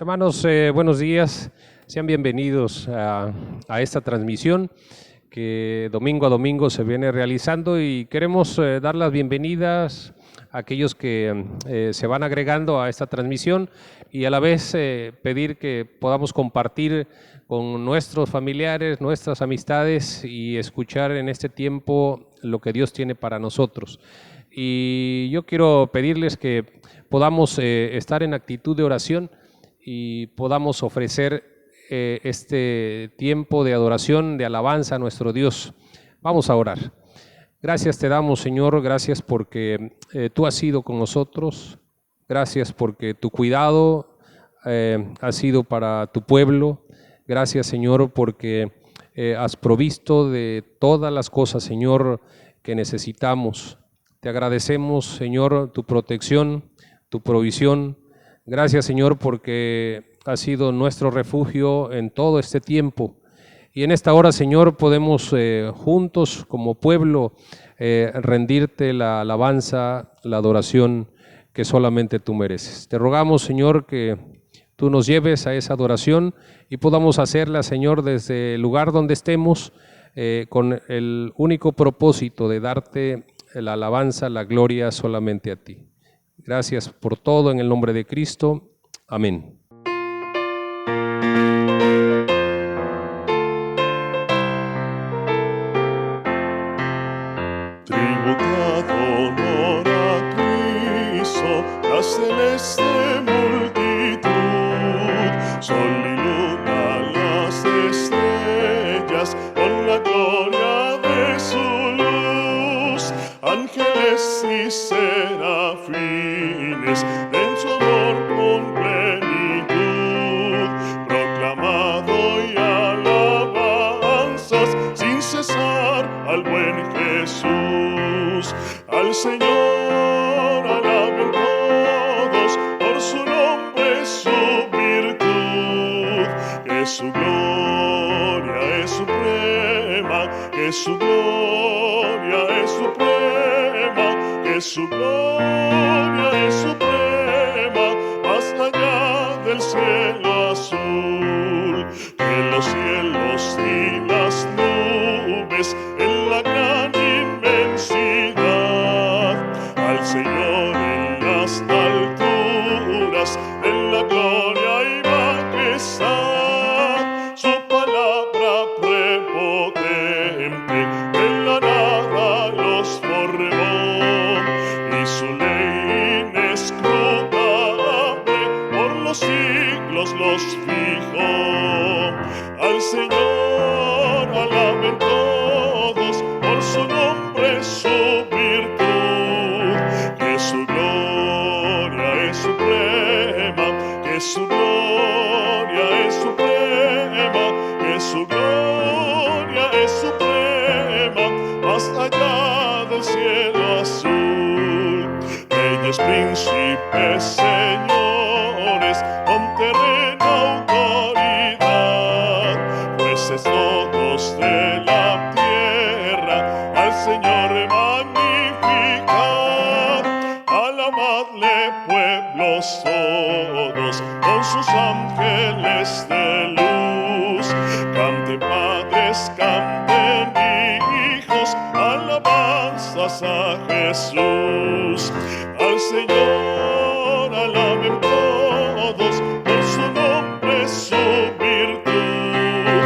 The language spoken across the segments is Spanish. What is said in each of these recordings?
Hermanos, buenos días. Sean bienvenidos a esta transmisión que domingo a domingo se viene realizando y queremos dar las bienvenidas a aquellos que se van agregando a esta transmisión y a la vez pedir que podamos compartir con nuestros familiares, nuestras amistades y escuchar en este tiempo lo que Dios tiene para nosotros. Y yo quiero pedirles que podamos estar en actitud de oración y podamos ofrecer este tiempo de adoración, de alabanza a nuestro Dios. Vamos a orar. Gracias te damos, Señor, gracias porque tú has sido con nosotros, gracias porque tu cuidado ha sido para tu pueblo, gracias, Señor, porque has provisto de todas las cosas, Señor, que necesitamos. Te agradecemos, Señor, tu protección, tu provisión. Gracias, Señor, porque has sido nuestro refugio en todo este tiempo. Y en esta hora, Señor, podemos juntos como pueblo rendirte la alabanza, la adoración que solamente tú mereces. Te rogamos, Señor, que tú nos lleves a esa adoración y podamos hacerla, Señor, desde el lugar donde estemos, con el único propósito de darte la alabanza, la gloria solamente a ti. Gracias por todo en el nombre de Cristo. Amén. Tributad honor a Cristo, la celeste multitud, sol y luna, las estrellas, con la gloria de su luz, ángeles y serafines, en su amor con plenitud, proclamado y alabanzas sin cesar al buen Jesús. Al Señor alaben todos, por su nombre, su virtud, que su gloria es suprema, que su gloria es suprema, que su gloria es suprema, más allá del cielo azul, que los cielos y las nubes en la gran inmensidad, al Señor en las alturas, en la gloria y majestad, su palabra prepotente, en la nada los formó, y su ley inescrutable por los siglos los fijó. Al Señor alaben todos, por su nombre, su virtud, que su gloria es suprema, que su gloria es suprema, que su gloria es suprema, más allá del cielo azul. Reyes, príncipes, señores, con terrena autoridad, jueces todos de la tierra, al Señor magnificad, alabadle pueblos todos, con sus ángeles de luz, canten padres, canten hijos, alabanzas a Jesús. Al Señor alaben todos, por su nombre, su virtud,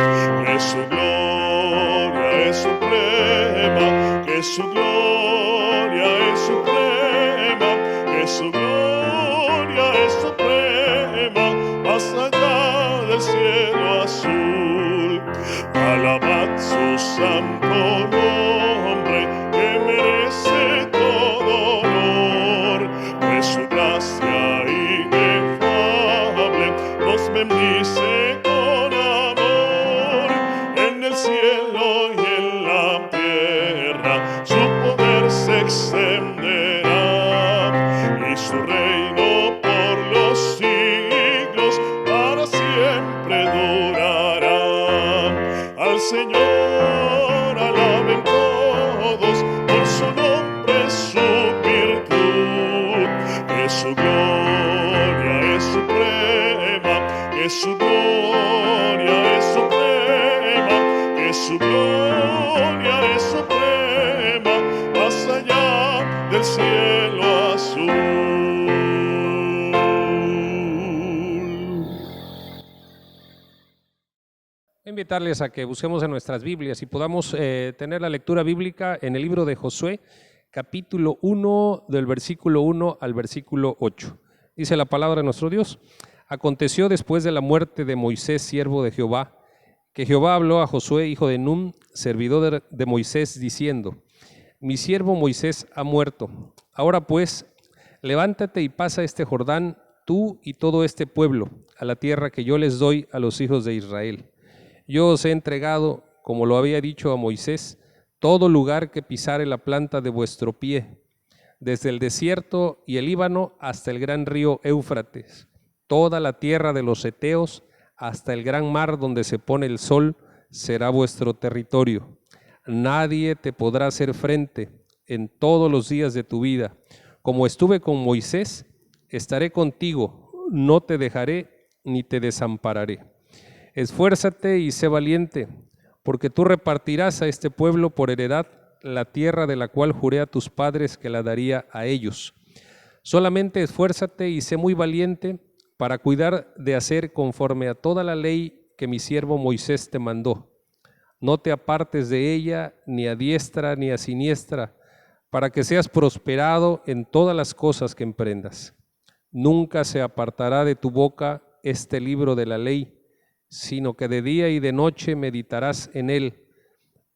que su gloria es suprema, que su gloria es suprema, que su gloria es suprema, más allá del cielo azul. Alabad su santo nombre, que merece todo honor, pues su gracia inefable nos bendice con amor. En el cielo y en la tierra su poder se extenderá, y su reino por los siglos para siempre durará. Al Señor alaben todos, por su nombre, su virtud, que su gloria es suprema, que su gloria es suprema, que su gloria es suprema, más allá del cielo azul. Invitarles a que busquemos en nuestras Biblias y podamos tener la lectura bíblica en el libro de Josué, capítulo 1, del versículo 1 al versículo 8. Dice la palabra de nuestro Dios: aconteció después de la muerte de Moisés, siervo de Jehová, que Jehová habló a Josué, hijo de Nun, servidor de Moisés, diciendo: mi siervo Moisés ha muerto. Ahora pues, levántate y pasa este Jordán, tú y todo este pueblo, a la tierra que yo les doy a los hijos de Israel. Yo os he entregado, como lo había dicho a Moisés, todo lugar que pisare la planta de vuestro pie, desde el desierto y el Líbano hasta el gran río Éufrates, toda la tierra de los heteos hasta el gran mar donde se pone el sol, será vuestro territorio. Nadie te podrá hacer frente en todos los días de tu vida. Como estuve con Moisés, estaré contigo, no te dejaré ni te desampararé. Esfuérzate y sé valiente, porque tú repartirás a este pueblo por heredad la tierra de la cual juré a tus padres que la daría a ellos. Solamente esfuérzate y sé muy valiente para cuidar de hacer conforme a toda la ley que mi siervo Moisés te mandó. No te apartes de ella ni a diestra ni a siniestra, para que seas prosperado en todas las cosas que emprendas. Nunca se apartará de tu boca este libro de la ley, sino que de día y de noche meditarás en él,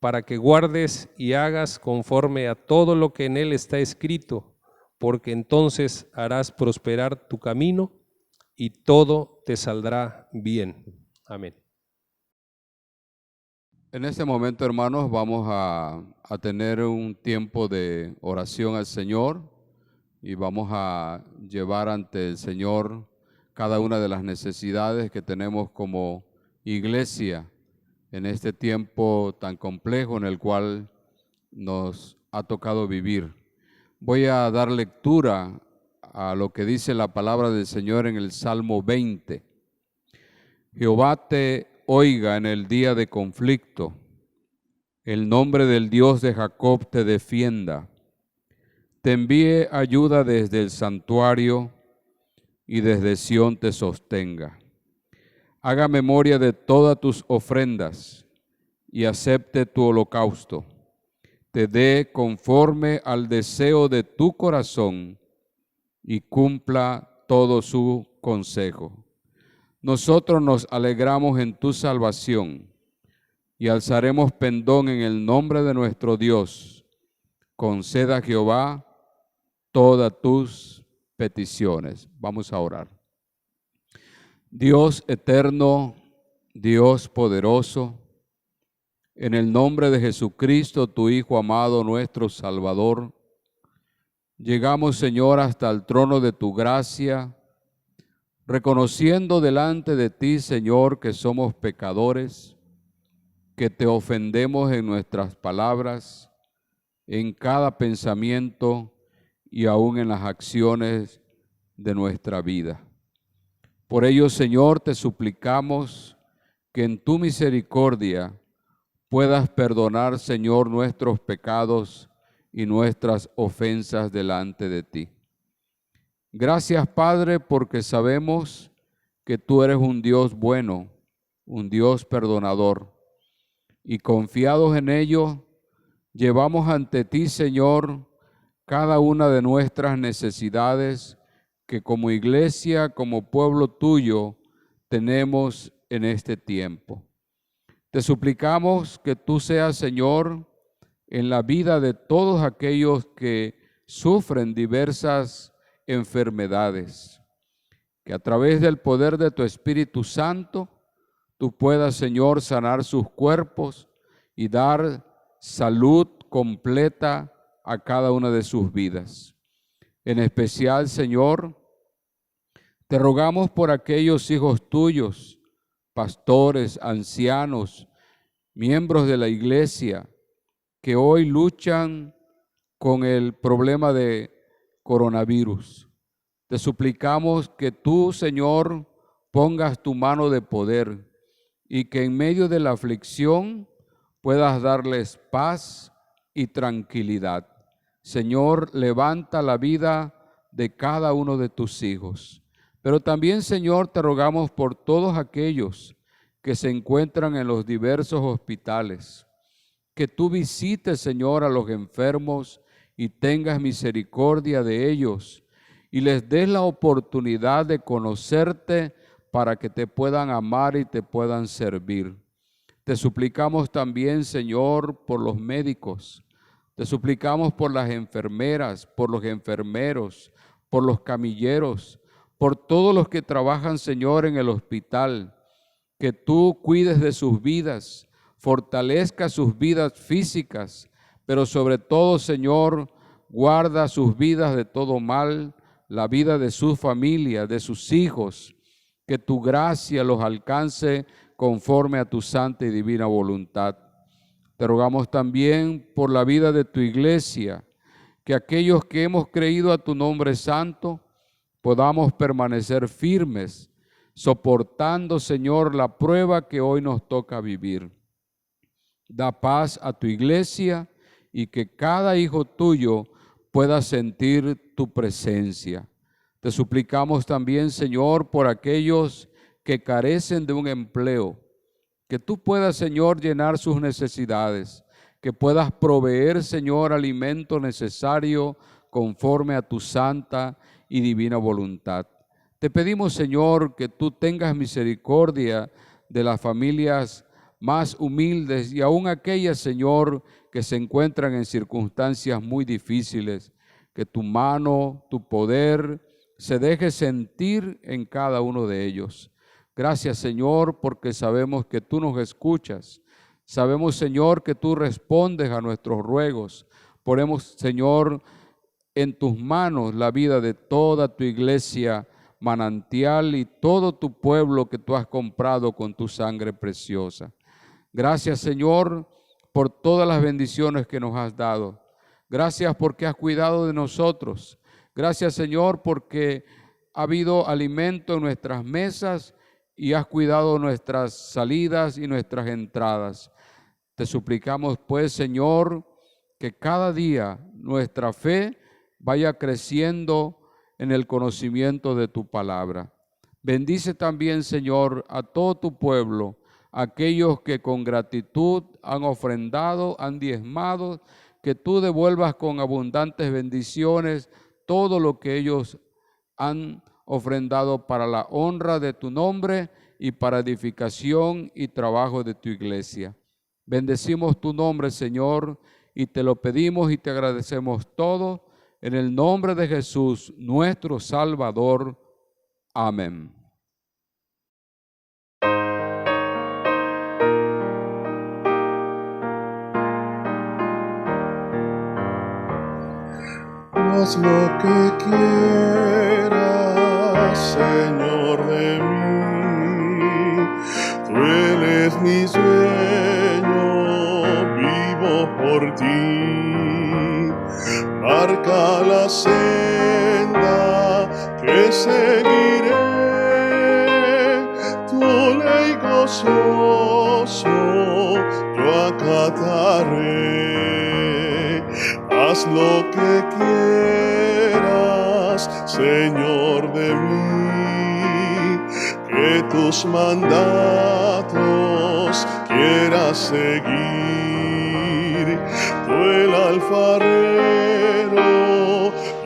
para que guardes y hagas conforme a todo lo que en él está escrito, porque entonces harás prosperar tu camino y todo te saldrá bien. Amén. En este momento, hermanos, vamos a tener un tiempo de oración al Señor y vamos a llevar ante el Señor cada una de las necesidades que tenemos como iglesia en este tiempo tan complejo en el cual nos ha tocado vivir. Voy a dar lectura a lo que dice la palabra del Señor en el Salmo 20. Jehová te oiga en el día de conflicto, el nombre del Dios de Jacob te defienda, te envíe ayuda desde el santuario y desde Sión te sostenga. Haga memoria de todas tus ofrendas y acepte tu holocausto. Te dé conforme al deseo de tu corazón y cumpla todo su consejo. Nosotros nos alegramos en tu salvación y alzaremos pendón en el nombre de nuestro Dios. Conceda Jehová todas tus peticiones. Vamos a orar. Dios eterno, Dios poderoso, en el nombre de Jesucristo, tu Hijo amado, nuestro Salvador, llegamos, Señor, hasta el trono de tu gracia, reconociendo delante de ti, Señor, que somos pecadores, que te ofendemos en nuestras palabras, en cada pensamiento y aún en las acciones de nuestra vida. Por ello, Señor, te suplicamos que en tu misericordia puedas perdonar, Señor, nuestros pecados y nuestras ofensas delante de ti. Gracias, Padre, porque sabemos que tú eres un Dios bueno, un Dios perdonador, y confiados en ello, llevamos ante ti, Señor, cada una de nuestras necesidades que como iglesia, como pueblo tuyo, tenemos en este tiempo. Te suplicamos que tú seas, Señor, en la vida de todos aquellos que sufren diversas enfermedades, que a través del poder de tu Espíritu Santo, tú puedas, Señor, sanar sus cuerpos y dar salud completa a cada una de sus vidas. En especial, Señor, te rogamos por aquellos hijos tuyos, pastores, ancianos, miembros de la iglesia, que hoy luchan con el problema de coronavirus. Te suplicamos que tú, Señor, pongas tu mano de poder y que en medio de la aflicción puedas darles paz y tranquilidad. Señor, levanta la vida de cada uno de tus hijos. Pero también, Señor, te rogamos por todos aquellos que se encuentran en los diversos hospitales, que tú visites, Señor, a los enfermos y tengas misericordia de ellos y les des la oportunidad de conocerte para que te puedan amar y te puedan servir. Te suplicamos también, Señor, por los médicos. Te suplicamos por las enfermeras, por los enfermeros, por los camilleros, por todos los que trabajan, Señor, en el hospital. Que tú cuides de sus vidas, fortalezcas sus vidas físicas, pero sobre todo, Señor, guarda sus vidas de todo mal, la vida de su familia, de sus hijos. Que tu gracia los alcance conforme a tu santa y divina voluntad. Te rogamos también por la vida de tu iglesia, que aquellos que hemos creído a tu nombre santo podamos permanecer firmes, soportando, Señor, la prueba que hoy nos toca vivir. Da paz a tu iglesia y que cada hijo tuyo pueda sentir tu presencia. Te suplicamos también, Señor, por aquellos que carecen de un empleo, que tú puedas, Señor, llenar sus necesidades, que puedas proveer, Señor, alimento necesario conforme a tu santa y divina voluntad. Te pedimos, Señor, que tú tengas misericordia de las familias más humildes y aún aquellas, Señor, que se encuentran en circunstancias muy difíciles, que tu mano, tu poder se deje sentir en cada uno de ellos. Gracias, Señor, porque sabemos que tú nos escuchas. Sabemos, Señor, que tú respondes a nuestros ruegos. Ponemos, Señor, en tus manos la vida de toda tu iglesia manantial y todo tu pueblo que tú has comprado con tu sangre preciosa. Gracias, Señor, por todas las bendiciones que nos has dado. Gracias porque has cuidado de nosotros. Gracias, Señor, porque ha habido alimento en nuestras mesas y has cuidado nuestras salidas y nuestras entradas. Te suplicamos, pues, Señor, que cada día nuestra fe vaya creciendo en el conocimiento de tu palabra. Bendice también, Señor, a todo tu pueblo, aquellos que con gratitud han ofrendado, han diezmado, que tú devuelvas con abundantes bendiciones todo lo que ellos han ofrendado para la honra de tu nombre y para edificación y trabajo de tu iglesia. Bendecimos tu nombre, Señor, y te lo pedimos y te agradecemos todo en el nombre de Jesús, nuestro Salvador. Amén. Haz lo que quieras, Señor, de mí. Tú eres mi sueño, vivo por ti. Marca la senda que seguiré, tu ley gozoso yo acataré. Haz lo que quieras, Señor, de mí, que tus mandatos quieras seguir. Tú el alfarero,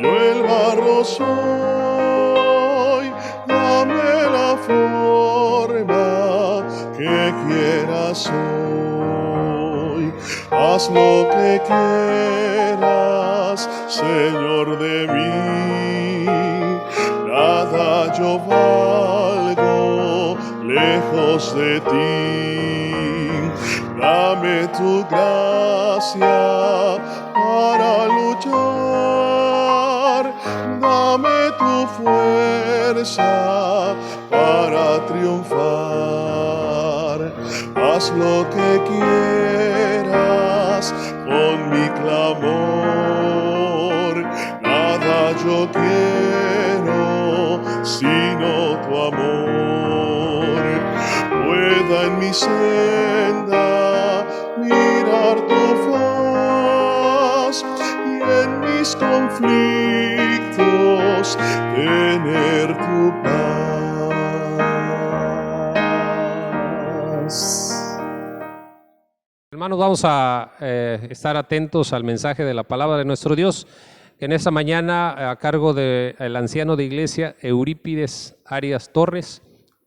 yo el barro soy, dame la forma que quieras hoy. Haz lo que quieras, Señor, de mí. Nada yo valgo lejos de ti. Dame tu gracia para luchar. Dame tu fuerza para triunfar. Haz lo que quieras con mi clamor. Nada yo quiero sino tu amor. senda, mirar tu faz y en mis conflictos tener tu paz. Hermanos, vamos a estar atentos al mensaje de la palabra de nuestro Dios, que en esta mañana a cargo del anciano de iglesia Eurípides Arias Torres,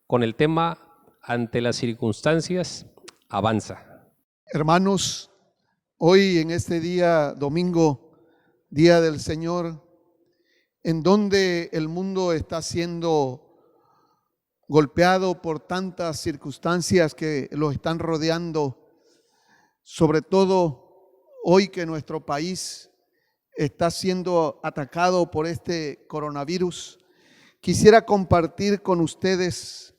con el tema Ante las circunstancias, avanza. Hermanos, hoy en este día domingo, día del Señor, en donde el mundo está siendo golpeado por tantas circunstancias que lo están rodeando, sobre todo hoy que nuestro país está siendo atacado por este coronavirus, quisiera compartir con ustedes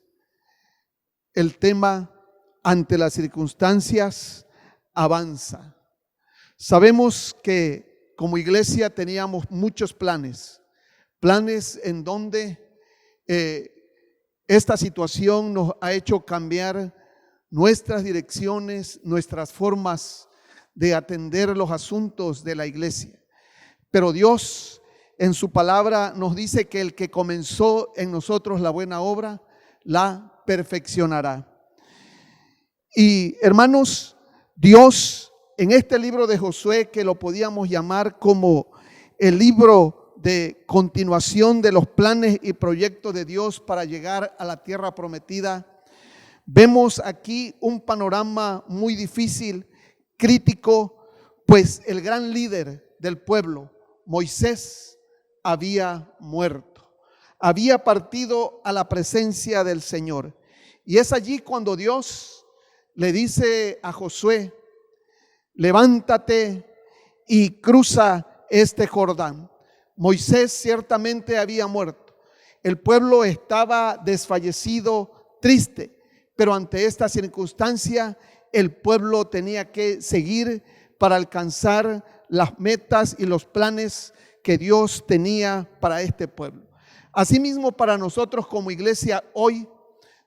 el tema Ante las circunstancias, avanza. Sabemos que como iglesia teníamos muchos planes en donde esta situación nos ha hecho cambiar nuestras direcciones, nuestras formas de atender los asuntos de la iglesia. Pero Dios en su palabra nos dice que el que comenzó en nosotros la buena obra, la perfeccionará. Y hermanos, Dios en este libro de Josué, que lo podíamos llamar como el libro de continuación de los planes y proyectos de Dios para llegar a la tierra prometida, vemos aquí un panorama muy difícil, crítico, pues el gran líder del pueblo, Moisés, había muerto, había partido a la presencia del Señor. Y es allí cuando Dios le dice a Josué: levántate y cruza este Jordán. Moisés ciertamente había muerto, el pueblo estaba desfallecido, triste. Pero ante esta circunstancia, el pueblo tenía que seguir para alcanzar las metas y los planes que Dios tenía para este pueblo. Asimismo, para nosotros como iglesia hoy,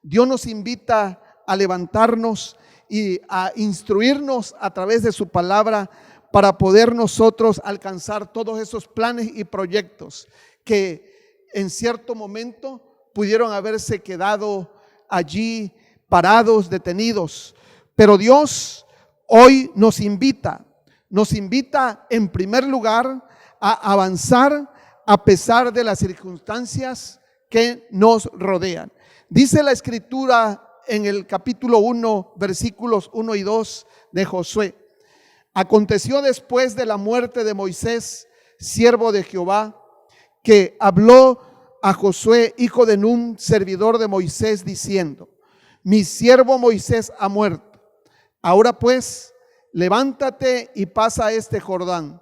Dios nos invita a levantarnos y a instruirnos a través de su palabra para poder nosotros alcanzar todos esos planes y proyectos que en cierto momento pudieron haberse quedado allí parados, detenidos. Pero Dios hoy nos invita en primer lugar a avanzar a pesar de las circunstancias que nos rodean. Dice la Escritura en el capítulo 1, versículos 1 y 2 de Josué: aconteció después de la muerte de Moisés, siervo de Jehová, que habló a Josué, hijo de Nun, servidor de Moisés, diciendo: mi siervo Moisés ha muerto. Ahora pues, levántate y pasa este Jordán,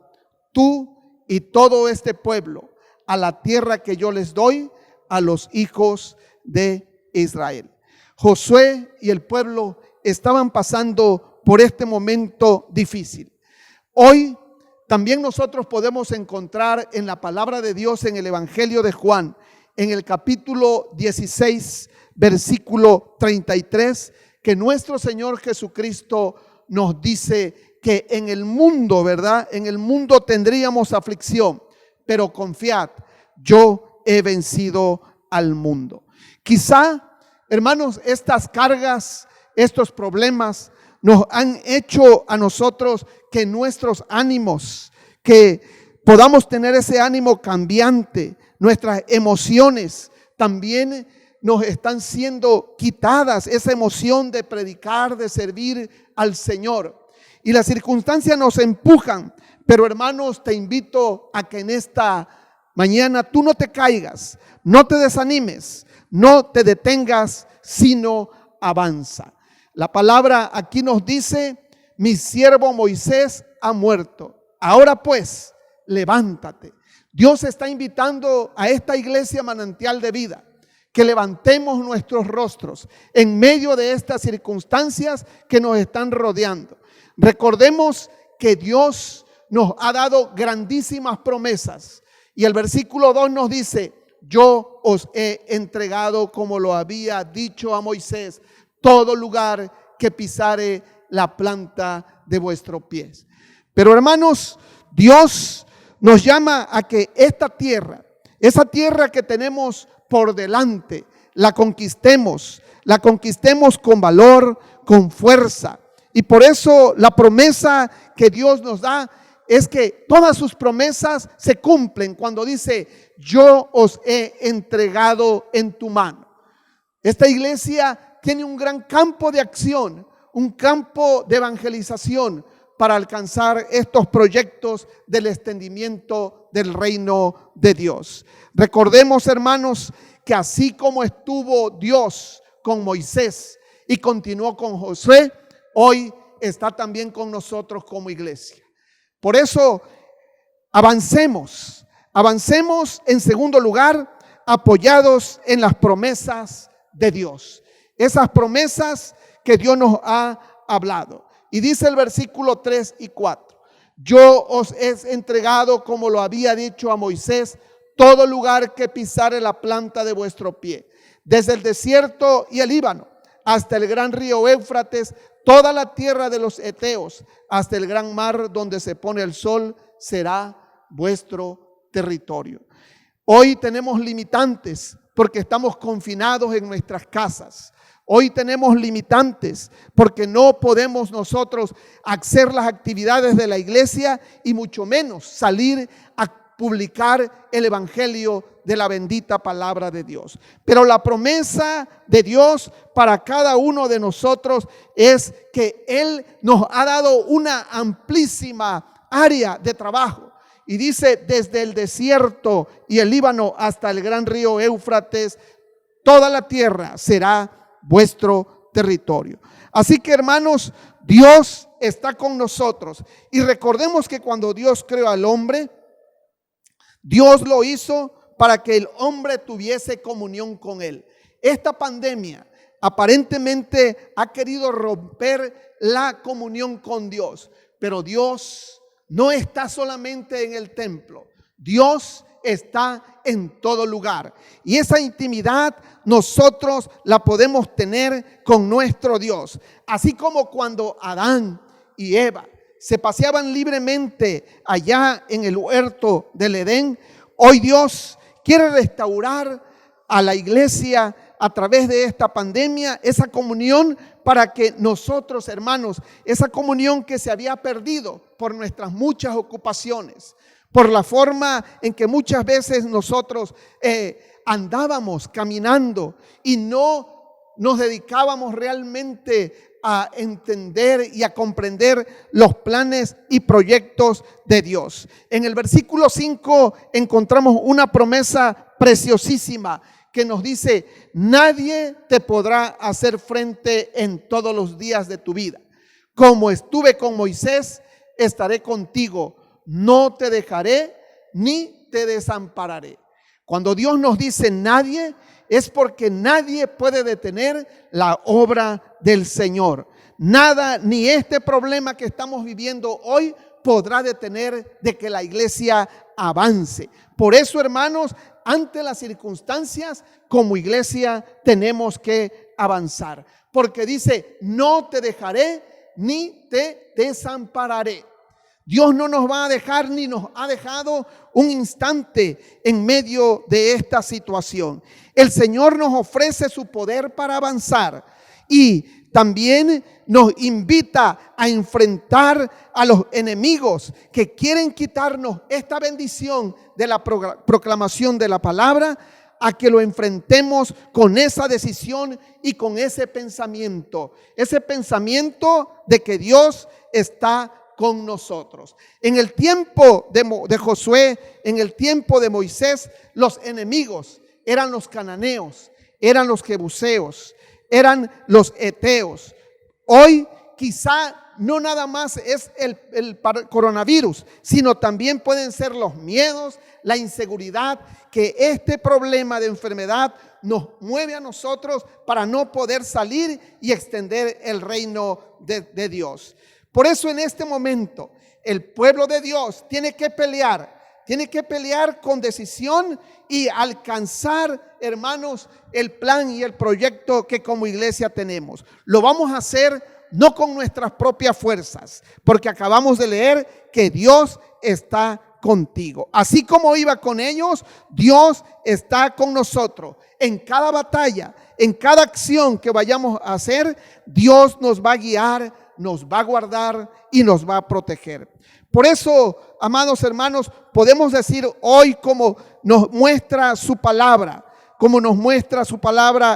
tú y todo este pueblo, a la tierra que yo les doy a los hijos de Israel. Josué y el pueblo estaban pasando por este momento difícil. Hoy también nosotros podemos encontrar en la palabra de Dios, en el Evangelio de Juan, en el capítulo 16, versículo 33, que nuestro Señor Jesucristo nos dice que en el mundo, ¿verdad? En el mundo tendríamos aflicción, pero confiad, yo he vencido al mundo. Quizá, hermanos, estas cargas, estos problemas nos han hecho a nosotros que nuestros ánimos, que podamos tener ese ánimo cambiante, nuestras emociones también nos están siendo quitadas, esa emoción de predicar, de servir al Señor. Y las circunstancias nos empujan, pero hermanos, te invito a que en esta mañana tú no te caigas, no te desanimes, no te detengas, sino avanza. La palabra aquí nos dice: mi siervo Moisés ha muerto. Ahora pues, levántate. Dios está invitando a esta iglesia Manantial de Vida que levantemos nuestros rostros en medio de estas circunstancias que nos están rodeando. Recordemos que Dios nos ha dado grandísimas promesas. Y el versículo 2 nos dice: yo os he entregado, como lo había dicho a Moisés, todo lugar que pisare la planta de vuestros pies. Pero hermanos, Dios nos llama a que esta tierra, esa tierra que tenemos por delante, la conquistemos con valor, con fuerza. Y por eso la promesa que Dios nos da es que todas sus promesas se cumplen cuando dice: yo os he entregado en tu mano. Esta iglesia tiene un gran campo de acción, un campo de evangelización para alcanzar estos proyectos del extendimiento del reino de Dios. Recordemos, hermanos, que así como estuvo Dios con Moisés y continuó con Josué, hoy está también con nosotros como iglesia. Por eso avancemos en segundo lugar, apoyados en las promesas de Dios. Esas promesas que Dios nos ha hablado. Y dice el versículo 3 y 4: yo os he entregado, como lo había dicho a Moisés, todo lugar que pisare la planta de vuestro pie, desde el desierto y el Líbano, hasta el gran río Éufrates, toda la tierra de los heteos, hasta el gran mar donde se pone el sol, será vuestro territorio. Hoy tenemos limitantes porque estamos confinados en nuestras casas. Hoy tenemos limitantes porque no podemos nosotros hacer las actividades de la iglesia y mucho menos salir a publicar el evangelio de la bendita palabra de Dios. Pero la promesa de Dios para cada uno de nosotros es que Él nos ha dado una amplísima área de trabajo. Y dice: desde el desierto y el Líbano hasta el gran río Éufrates, toda la tierra será vuestro territorio. Así que, hermanos, Dios está con nosotros. Y recordemos que cuando Dios creó al hombre, Dios lo hizo para que el hombre tuviese comunión con Él. Esta pandemia aparentemente ha querido romper la comunión con Dios, pero Dios no está solamente en el templo. Dios está en todo lugar. Y esa intimidad nosotros la podemos tener con nuestro Dios. Así como cuando Adán y Eva se paseaban libremente allá en el huerto del Edén, hoy Dios quiere restaurar a la iglesia a través de esta pandemia, esa comunión, para que nosotros, hermanos, esa comunión que se había perdido por nuestras muchas ocupaciones, por la forma en que muchas veces nosotros andábamos caminando y no nos dedicábamos realmente a entender y a comprender los planes y proyectos de Dios. En el versículo 5 encontramos una promesa preciosísima que nos dice: nadie te podrá hacer frente en todos los días de tu vida. Como estuve con Moisés, estaré contigo. No te dejaré ni te desampararé. Cuando Dios nos dice nadie, es porque nadie puede detener la obra del Señor. Nada, ni este problema que estamos viviendo hoy podrá detener de que la iglesia avance. Por eso, hermanos, ante las circunstancias, como iglesia tenemos que avanzar. Porque dice: no te dejaré ni te desampararé. Dios no nos va a dejar ni nos ha dejado un instante en medio de esta situación. El Señor nos ofrece su poder para avanzar y también nos invita a enfrentar a los enemigos que quieren quitarnos esta bendición de la proclamación de la palabra, a que lo enfrentemos con esa decisión y con ese pensamiento de que Dios está con nosotros. En el tiempo de Josué, en el tiempo de Moisés, los enemigos eran los cananeos, eran los jebuseos, eran los heteos. Hoy quizá no nada más es el coronavirus, sino también pueden ser los miedos, la inseguridad, que este problema de enfermedad nos mueve a nosotros para no poder salir y extender el reino de Dios. Por eso en este momento el pueblo de Dios tiene que pelear, tiene que pelear con decisión y alcanzar, hermanos, el plan y el proyecto que como iglesia tenemos. Lo vamos a hacer no con nuestras propias fuerzas, porque acabamos de leer que Dios está contigo. Así como iba con ellos, Dios está con nosotros. En cada batalla, en cada acción que vayamos a hacer, Dios nos va a guiar, nos va a guardar y nos va a proteger. Por eso, amados hermanos, podemos decir hoy, como nos muestra su palabra,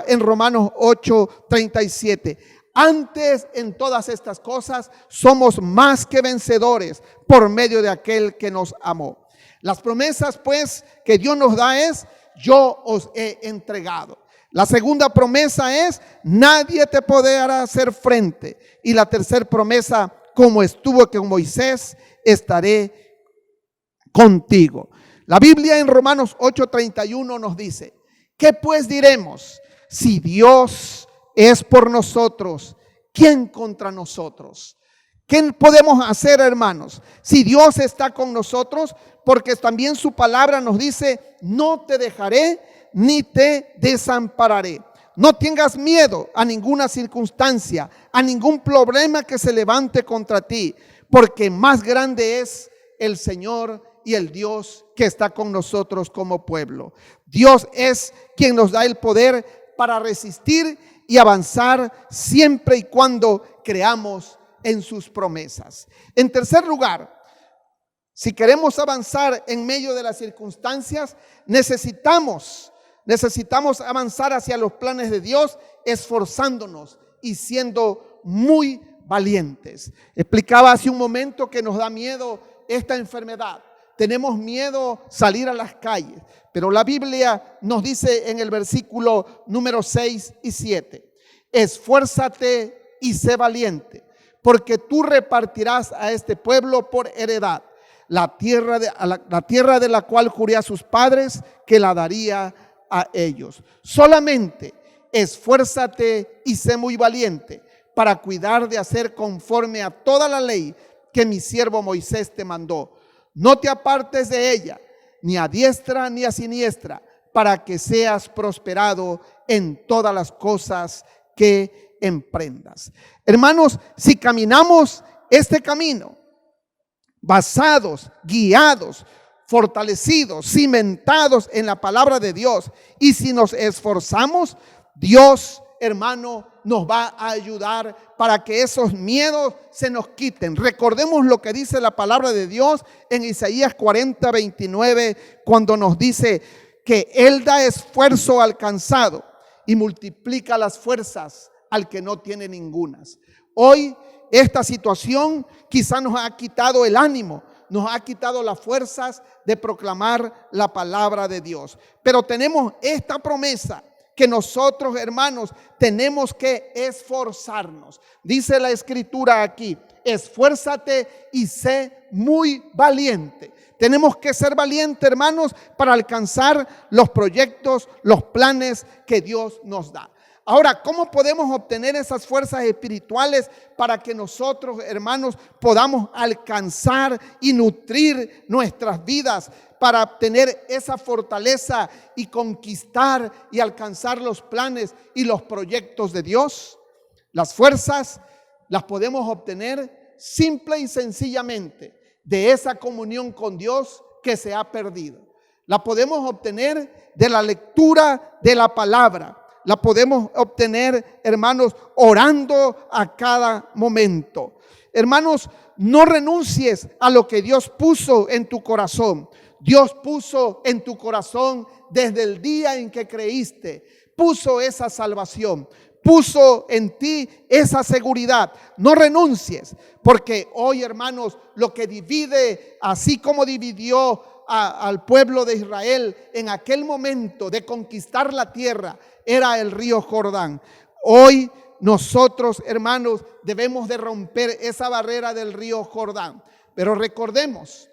en Romanos 8:37. Antes, en todas estas cosas, somos más que vencedores por medio de aquel que nos amó. Las promesas, pues, que Dios nos da es: yo os he entregado. La segunda promesa es: nadie te podrá hacer frente. Y la tercera promesa: como estuvo con Moisés, estaré contigo. La Biblia en Romanos 8:31 nos dice: ¿qué pues diremos? Si Dios es por nosotros, ¿quién contra nosotros? ¿Qué podemos hacer, hermanos? Si Dios está con nosotros, porque también su palabra nos dice: no te dejaré ni te desampararé. No tengas miedo a ninguna circunstancia, a ningún problema que se levante contra ti, porque más grande es el Señor y el Dios que está con nosotros como pueblo. Dios es quien nos da el poder para resistir y avanzar siempre y cuando creamos en sus promesas. En tercer lugar, si queremos avanzar en medio de las circunstancias, necesitamos avanzar hacia los planes de Dios, esforzándonos y siendo muy valientes. Explicaba hace un momento que nos da miedo esta enfermedad. Tenemos miedo salir a las calles, pero la Biblia nos dice en el versículo número 6 y 7: esfuérzate y sé valiente, porque tú repartirás a este pueblo por heredad la tierra de la cual juré a sus padres que la daría a ellos. Solamente esfuérzate y sé muy valiente para cuidar de hacer conforme a toda la ley que mi siervo Moisés te mandó. No te apartes de ella, ni a diestra ni a siniestra, para que seas prosperado en todas las cosas que emprendas. Hermanos, si caminamos este camino, basados, guiados, fortalecidos, cimentados en la palabra de Dios, y si nos esforzamos, Dios, hermano, nos va a ayudar para que esos miedos se nos quiten. Recordemos lo que dice la palabra de Dios en Isaías 40:29, cuando nos dice que Él da esfuerzo al cansado y multiplica las fuerzas al que no tiene ningunas. Hoy esta situación quizá nos ha quitado el ánimo, nos ha quitado las fuerzas de proclamar la palabra de Dios. Pero tenemos esta promesa que nosotros, hermanos, tenemos que esforzarnos. Dice la escritura aquí: esfuérzate y sé muy valiente. Tenemos que ser valientes, hermanos, para alcanzar los proyectos, los planes que Dios nos da. Ahora, ¿cómo podemos obtener esas fuerzas espirituales para que nosotros, hermanos, podamos alcanzar y nutrir nuestras vidas para obtener esa fortaleza y conquistar y alcanzar los planes y los proyectos de Dios? Las fuerzas las podemos obtener simple y sencillamente de esa comunión con Dios que se ha perdido. La podemos obtener de la lectura de la palabra. La podemos obtener, hermanos, orando a cada momento. Hermanos, no renuncies a lo que Dios puso en tu corazón. Dios puso en tu corazón desde el día en que creíste. Puso esa salvación. Puso en ti esa seguridad. No renuncies, porque hoy, hermanos, lo que divide, así como dividió al pueblo de Israel en aquel momento de conquistar la tierra, era el río Jordán. Hoy nosotros, hermanos, debemos de romper esa barrera del río Jordán. Pero recordemos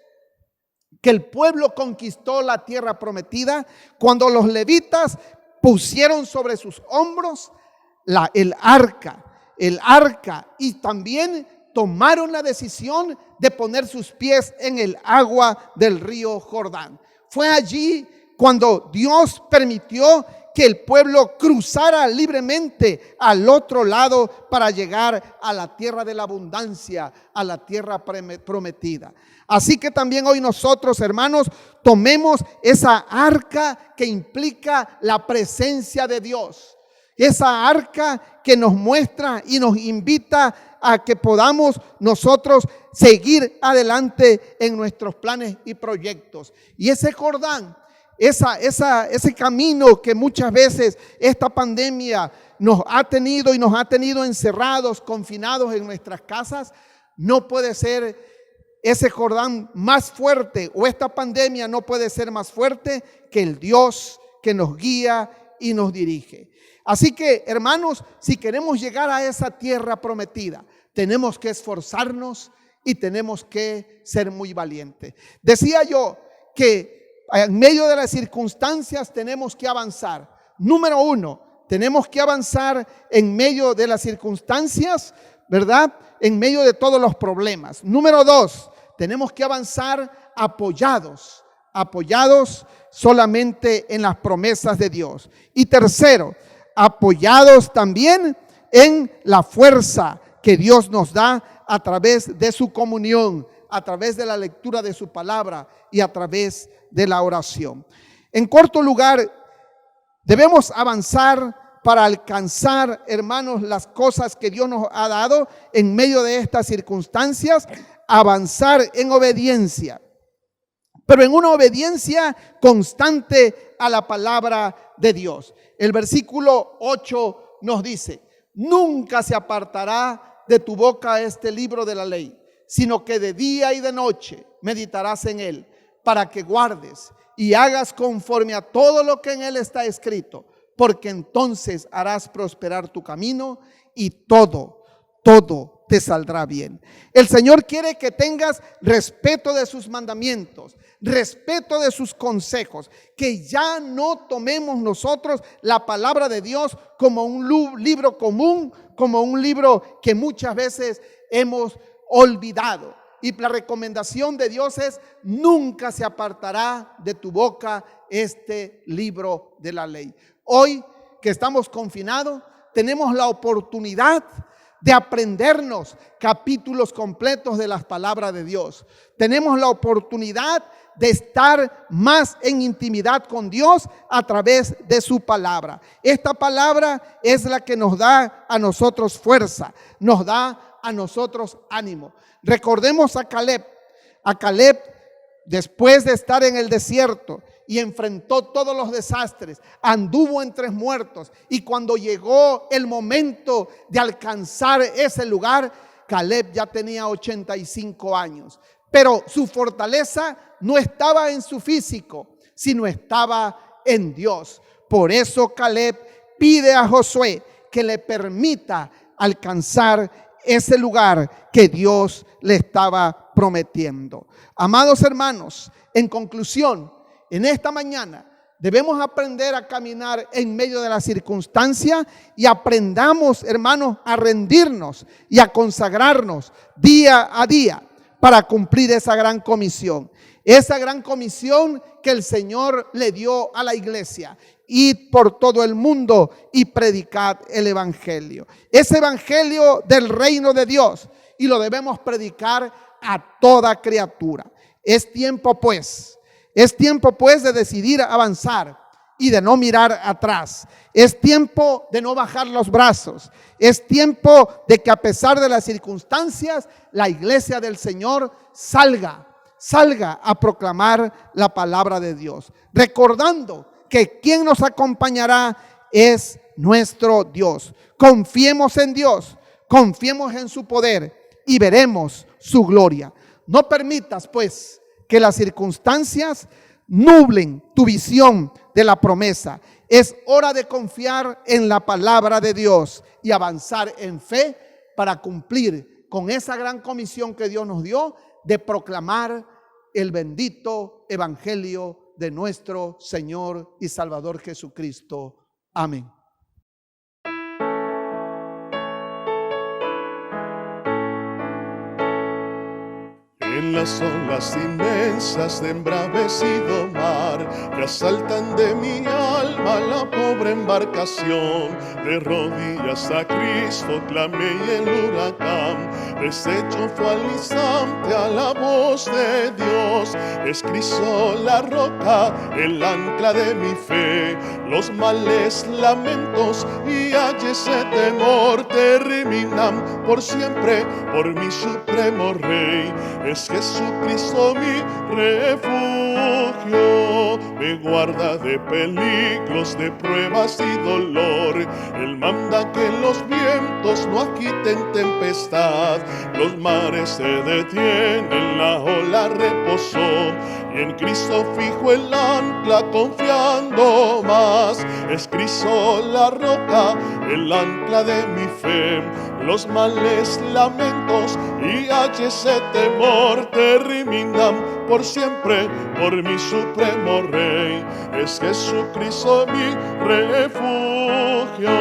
que el pueblo conquistó la tierra prometida cuando los levitas pusieron sobre sus hombros el arca y también tomaron la decisión de poner sus pies en el agua del río Jordán. Fue allí cuando Dios permitió que el pueblo cruzara libremente al otro lado para llegar a la tierra de la abundancia, a la tierra prometida. Así que también hoy nosotros, hermanos, tomemos esa arca que implica la presencia de Dios. Esa arca que nos muestra y nos invita a que podamos nosotros seguir adelante en nuestros planes y proyectos. Y ese Jordán, ese camino que muchas veces esta pandemia nos ha tenido encerrados, confinados en nuestras casas, no puede ser ese Jordán más fuerte, o esta pandemia no puede ser más fuerte que el Dios que nos guía y nos dirige. Así que, hermanos, si queremos llegar a esa tierra prometida, tenemos que esforzarnos y tenemos que ser muy valientes. Decía yo que en medio de las circunstancias tenemos que avanzar. Número uno, tenemos que avanzar en medio de las circunstancias, ¿verdad? En medio de todos los problemas. Número dos, tenemos que avanzar apoyados solamente en las promesas de Dios. Y tercero, apoyados también en la fuerza que Dios nos da a través de su comunión, a través de la lectura de su palabra y a través de la oración. En cuarto lugar, debemos avanzar para alcanzar, hermanos, las cosas que Dios nos ha dado en medio de estas circunstancias, avanzar en obediencia, pero en una obediencia constante a la palabra de Dios. El versículo 8 nos dice: nunca se apartará de tu boca este libro de la ley, sino que de día y de noche meditarás en él, para que guardes y hagas conforme a todo lo que en él está escrito, porque entonces harás prosperar tu camino y todo te saldrá bien. El Señor quiere que tengas respeto de sus mandamientos, respeto de sus consejos, que ya no tomemos nosotros la palabra de Dios como un libro común, como un libro que muchas veces hemos olvidado. Y la recomendación de Dios es: nunca se apartará de tu boca este libro de la ley. Hoy que estamos confinados, tenemos la oportunidad de aprendernos capítulos completos de las palabras de Dios. Tenemos la oportunidad de estar más en intimidad con Dios a través de su palabra. Esta palabra es la que nos da a nosotros fuerza, nos da a nosotros ánimo. Recordemos a Caleb. A Caleb, después de estar en el desierto y enfrentó todos los desastres, anduvo entre muertos, y cuando llegó el momento de alcanzar ese lugar, Caleb ya tenía 85 años. Pero su fortaleza no estaba en su físico, sino estaba en Dios. Por eso Caleb pide a Josué que le permita alcanzar ese lugar que Dios le estaba prometiendo. Amados hermanos, en conclusión, en esta mañana debemos aprender a caminar en medio de la circunstancia y aprendamos, hermanos, a rendirnos y a consagrarnos día a día para cumplir esa gran comisión. Esa gran comisión que el Señor le dio a la iglesia: id por todo el mundo y predicad el evangelio. Ese evangelio del reino de Dios, y lo debemos predicar a toda criatura. Es tiempo pues de decidir avanzar y de no mirar atrás. Es tiempo de no bajar los brazos. Es tiempo de que, a pesar de las circunstancias, la iglesia del Señor salga a proclamar la palabra de Dios, recordando que quien nos acompañará es nuestro Dios. Confiemos en Dios, confiemos en su poder y veremos su gloria. No permitas, pues, que las circunstancias nublen tu visión de la promesa. Es hora de confiar en la palabra de Dios y avanzar en fe para cumplir con esa gran comisión que Dios nos dio de proclamar el bendito evangelio de nuestro Señor y Salvador Jesucristo. Amén. en las olas inmensas de embravecido mar, que asaltan de mi alma la pobre embarcación. De rodillas a Cristo clamé y el huracán deshecho fue al instante a la voz de Dios. Es Cristo la roca, el ancla de mi fe, los males, lamentos y ese temor terminan por siempre por mi supremo Rey. Es Jesucristo mi refugio, me guarda de peligros, de pruebas y dolor. Él manda que los vientos no agiten tempestad, los mares se detienen, la ola reposó, y en Cristo fijo el ancla confiando más. Es Cristo la roca, el ancla de mi fe, los males, lamentos y ese temor terminan por siempre por mi supremo Rey. Es Jesucristo mi refugio,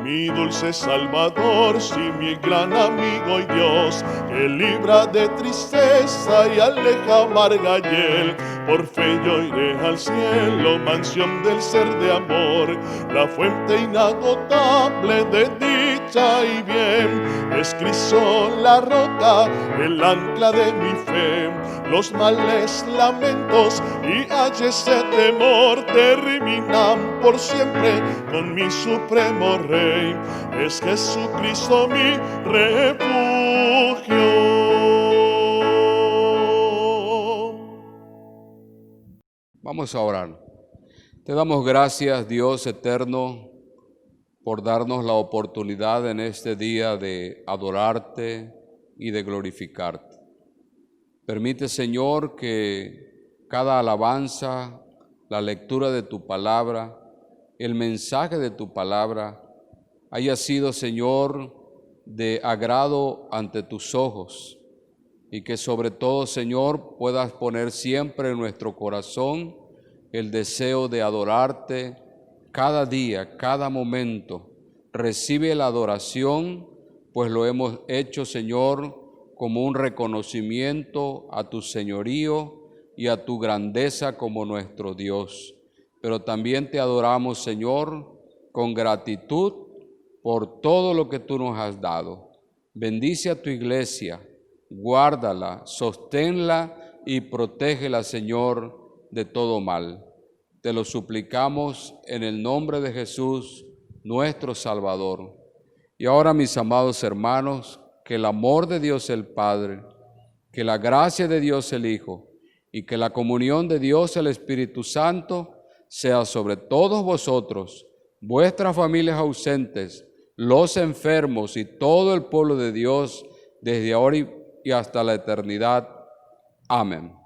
mi dulce Salvador, sí, mi gran amigo y Dios, que libra de tristeza y aleja amarga hiel. Por fe yo iré al cielo, mansión del ser de amor, la fuente inagotable de dicha y bien. Es Cristo la roca, el ancla de mi fe, los males, lamentos y ese temor terminan por siempre con mi supremo Rey. Es Jesucristo mi refugio. Vamos a orar. Te damos gracias, Dios eterno, por darnos la oportunidad en este día de adorarte y de glorificarte. Permite, Señor, que cada alabanza, la lectura de tu palabra, el mensaje de tu palabra, haya sido, Señor, de agrado ante tus ojos, y que sobre todo, Señor, puedas poner siempre en nuestro corazón el deseo de adorarte cada día, cada momento. Recibe la adoración, pues lo hemos hecho, Señor, como un reconocimiento a tu señorío y a tu grandeza como nuestro Dios. Pero también te adoramos, Señor, con gratitud por todo lo que tú nos has dado. Bendice a tu iglesia, guárdala, sosténla y protégela, Señor, de todo mal. Te lo suplicamos en el nombre de Jesús, nuestro Salvador. Y ahora, mis amados hermanos, que el amor de Dios el Padre, que la gracia de Dios el Hijo y que la comunión de Dios el Espíritu Santo sea sobre todos vosotros, vuestras familias ausentes, los enfermos y todo el pueblo de Dios, desde ahora y hasta la eternidad. Amén.